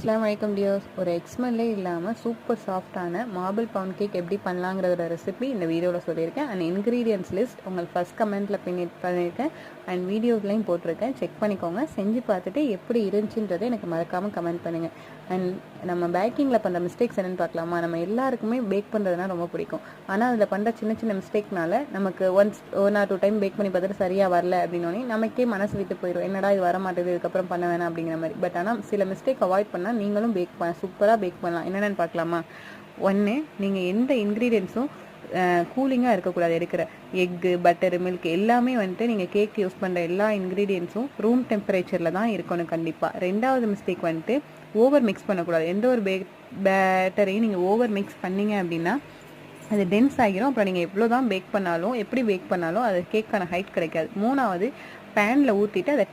அஸ்ஸலாமு அலைக்கும் டியர்ஸ். ஒரு எக்ஸ்மெல்லே இல்லாமல் சூப்பர் சாஃப்டான மார்பிள் பவுண்ட் கேக் எப்படி பண்ணலாங்கிறத ரெசிபி இந்த வீடியோவில் சொல்லியிருக்கேன். அண்ட் இன்க்ரீடியன்ஸ் லிஸ்ட் உங்களுக்கு ஃபஸ்ட் கமெண்ட்டில் பண்ணியிருக்கேன் அண்ட் வீடியோஸ்லையும் போட்டிருக்கேன். செக் பண்ணிக்கோங்க. செஞ்சு பார்த்துட்டு எப்படி இருந்துச்சுன்றதை எனக்கு மறக்காமல் கமெண்ட் பண்ணுங்கள். அண்ட் நம்ம பேக்கிங்கில் பண்ணுற மிஸ்டேக்ஸ் என்னென்னு பார்க்கலாமா? நம்ம எல்லாருக்குமே பேக் பண்ணுறதுனா ரொம்ப பிடிக்கும். ஆனால் அதில் பண்ணுற சின்ன சின்ன மிஸ்டேக்னால நமக்கு ஒன் ஆர் 2 டைம் பேக் பண்ணி பார்த்துட்டு சரியாக வரல அப்படின்னோடனே நமக்கே மனசு விட்டு போயிடும். என்னடா இது வர மாட்டேது, இதுக்கப்புறம் பண்ண வேணாம் அப்படிங்கிற மாதிரி. பட் ஆனால் சில மிஸ்டேக் அவாய்ட் பண்ணால் நீங்களும் சூப்பராக பேக் பண்ணலாம். என்னென்னு பார்க்கலாமா? ஒன்று, நீங்கள் எந்த இன்க்ரீடியன்ஸும் கூலிங்காக இருக்கக்கூடாது. எடுக்கிற எக்கு, பட்டரு, மில்க் எல்லாமே வந்துட்டு நீங்கள் கேக் யூஸ் பண்ணுற எல்லா இன்க்ரீடியன்ஸும் ரூம் டெம்பரேச்சரில் தான் இருக்கணும் கண்டிப்பாக. ரெண்டாவது மிஸ்டேக் வந்துட்டு ஓவர் மிக்ஸ் பண்ணக்கூடாது. எந்த ஒரு பேட்டரையும் நீங்கள் ஓவர் மிக்ஸ் பண்ணீங்க அப்படின்னா அது டென்ஸ் ஆகிரும். அப்புறம் நீங்கள் எவ்வளோ தான் பேக் பண்ணாலும், எப்படி பேக் பண்ணாலும் அது கேக்கான ஹைட் கிடைக்காது. மூணாவது, பேனில் ஊற்றிட்டு அதை